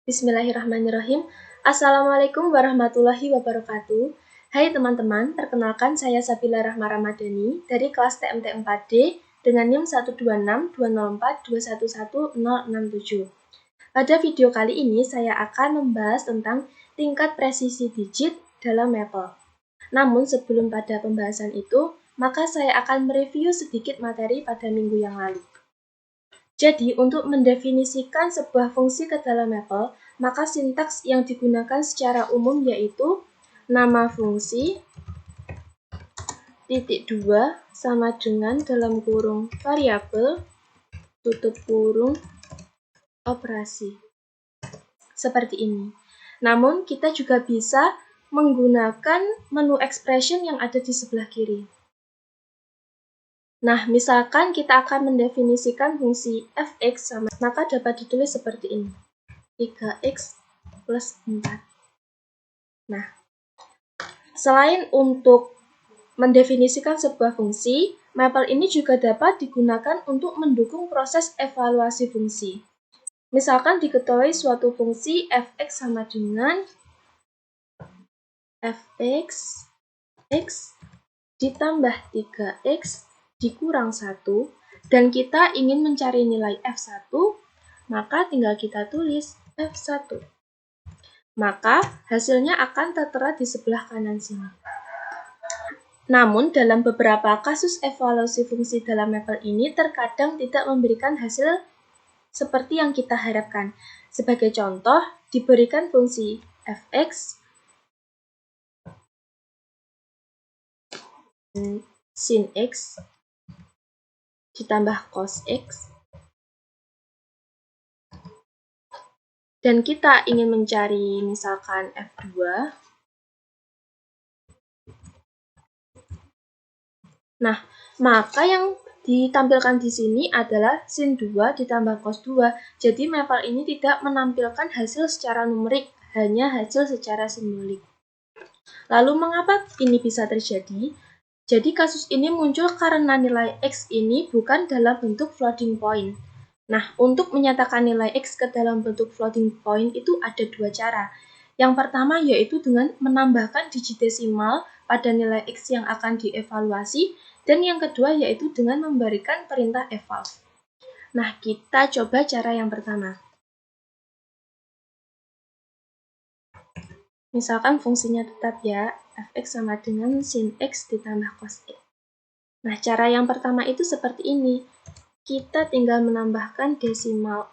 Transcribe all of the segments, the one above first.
Bismillahirrahmanirrahim. Assalamualaikum warahmatullahi wabarakatuh. Hai teman-teman, perkenalkan saya Sabila Rahma Ramadhani dari kelas TMT 4D dengan NIM 1262042111067. Pada video kali ini saya akan membahas tentang tingkat presisi digit dalam Maple. Namun sebelum pada pembahasan itu, maka saya akan mereview sedikit materi pada minggu yang lalu. Jadi, untuk mendefinisikan sebuah fungsi ke dalam Maple, maka sintaks yang digunakan secara umum yaitu nama fungsi titik 2 sama dengan dalam kurung variabel tutup kurung operasi. Seperti ini. Namun, kita juga bisa menggunakan menu expression yang ada di sebelah kiri. Nah, misalkan kita akan mendefinisikan fungsi fx sama, maka dapat ditulis seperti ini. 3x plus 4. Nah, selain untuk mendefinisikan sebuah fungsi, Maple ini juga dapat digunakan untuk mendukung proses evaluasi fungsi. Misalkan diketahui suatu fungsi fx sama dengan fx x ditambah 3x dikurang 1, dan kita ingin mencari nilai f1, maka tinggal kita tulis f1. Maka hasilnya akan tertera di sebelah kanan sini. Namun dalam beberapa kasus evaluasi fungsi dalam Maple ini terkadang tidak memberikan hasil seperti yang kita harapkan. Sebagai contoh, diberikan fungsi fx sin x ditambah cos x, dan kita ingin mencari misalkan f2. Nah, maka yang ditampilkan di sini adalah sin 2 ditambah cos 2. Jadi Maple ini tidak menampilkan hasil secara numerik, hanya hasil secara simbolik. Lalu mengapa ini bisa terjadi? Jadi kasus ini muncul karena nilai x ini bukan dalam bentuk floating point. Nah, untuk menyatakan nilai x ke dalam bentuk floating point itu ada dua cara. Yang pertama yaitu dengan menambahkan digit desimal pada nilai x yang akan dievaluasi, dan yang kedua yaitu dengan memberikan perintah eval. Nah, kita coba cara yang pertama. Misalkan fungsinya tetap ya, fx sama dengan sin x ditambah cos x. Nah, cara yang pertama itu seperti ini. Kita tinggal menambahkan desimal.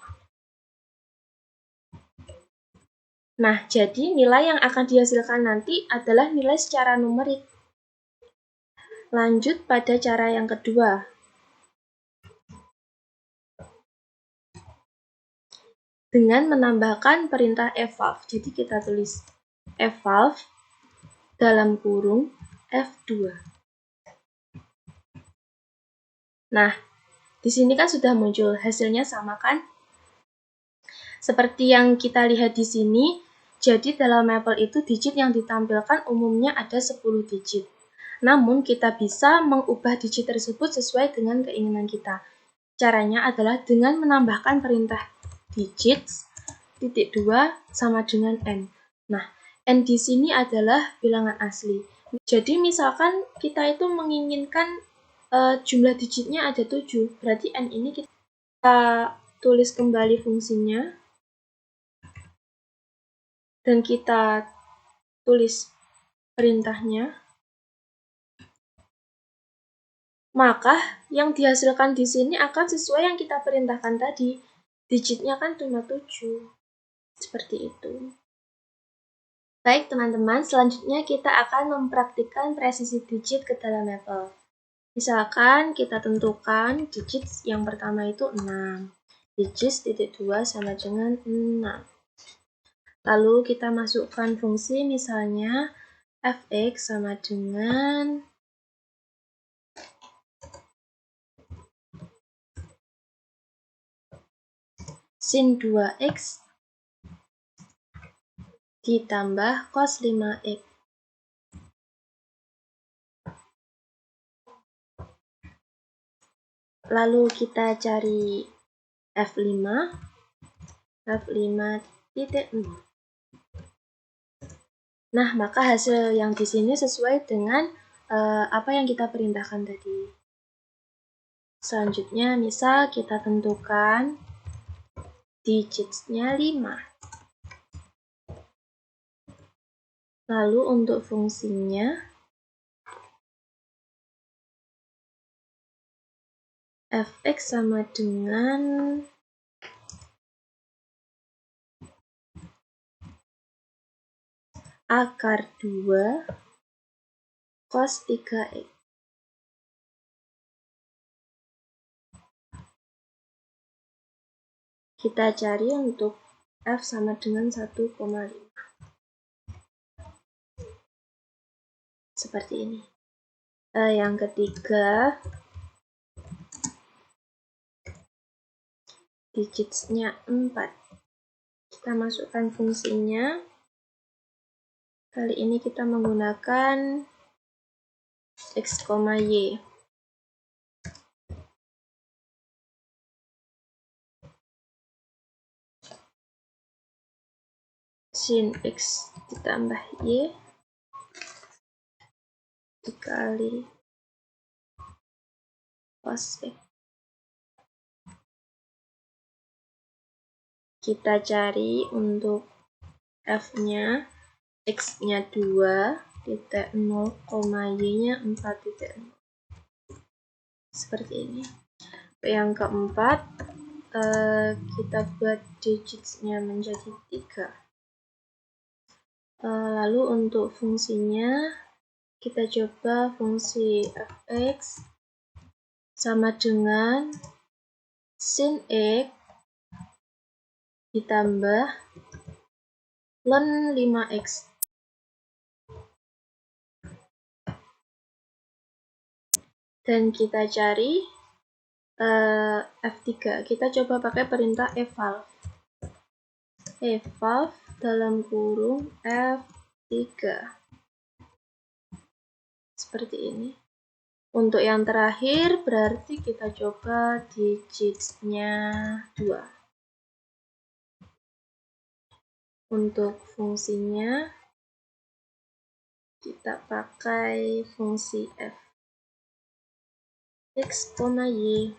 Nah, jadi nilai yang akan dihasilkan nanti adalah nilai secara numerik. Lanjut pada cara yang kedua. Dengan menambahkan perintah eval. Jadi kita tulis eval dalam kurung F2. Nah, di sini kan sudah muncul hasilnya sama kan? Seperti yang kita lihat di sini, jadi dalam Maple itu digit yang ditampilkan umumnya ada 10 digit. Namun kita bisa mengubah digit tersebut sesuai dengan keinginan kita. Caranya adalah dengan menambahkan perintah digits titik 2 sama dengan n. Nah, n di sini adalah bilangan asli. Jadi misalkan kita itu menginginkan jumlah digitnya ada 7, berarti n ini kita tulis kembali fungsinya dan kita tulis perintahnya. Maka yang dihasilkan di sini akan sesuai yang kita perintahkan tadi. Digitnya kan cuma 7. Seperti itu. Baik teman-teman, selanjutnya kita akan mempraktikkan presisi digit ke dalam Maple. Misalkan kita tentukan digit yang pertama itu 6. Digit titik 2 sama dengan 6. Lalu kita masukkan fungsi misalnya fx sama dengan sin 2x ditambah cos 5x. Lalu kita cari F5 4,0. Nah, maka hasil yang di sini sesuai dengan apa yang kita perintahkan tadi. Selanjutnya, misal kita tentukan digitsnya 5. Lalu untuk fungsinya, fx sama dengan akar 2 cos 3x. Kita cari untuk f sama dengan 1,5. Seperti ini. Yang ketiga, digitsnya 4. Kita masukkan fungsinya. Kali ini kita menggunakan x, y. Sin x ditambah y dikali cos x. Kita cari untuk f-nya, x-nya 2, titik 0, y-nya 4,0. Seperti ini. Yang keempat, kita buat digitsnya menjadi 3. Lalu untuk fungsinya, kita coba fungsi fx sama dengan sin x ditambah ln 5x. Dan kita cari f3. Kita coba pakai perintah eval. Eval dalam kurung f3. Seperti ini. Untuk yang terakhir berarti kita coba digitsnya 2. Untuk fungsinya kita pakai fungsi f x, y.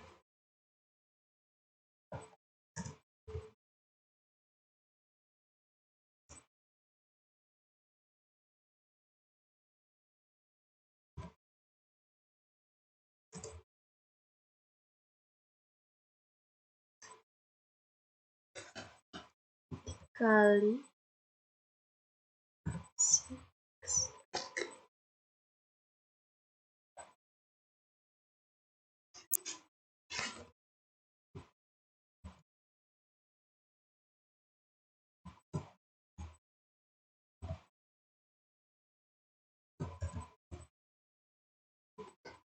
Kali x.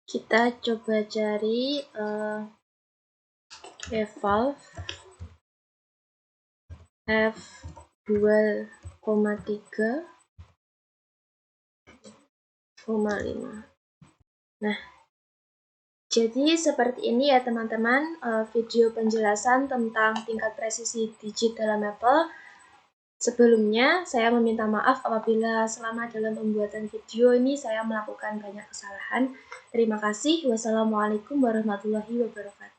Kita coba cari eval f2,3,5. Nah, jadi seperti ini ya teman-teman video penjelasan tentang tingkat presisi digit dalam Maple. Sebelumnya, saya meminta maaf apabila selama dalam pembuatan video ini saya melakukan banyak kesalahan. Terima kasih. Wassalamualaikum warahmatullahi wabarakatuh.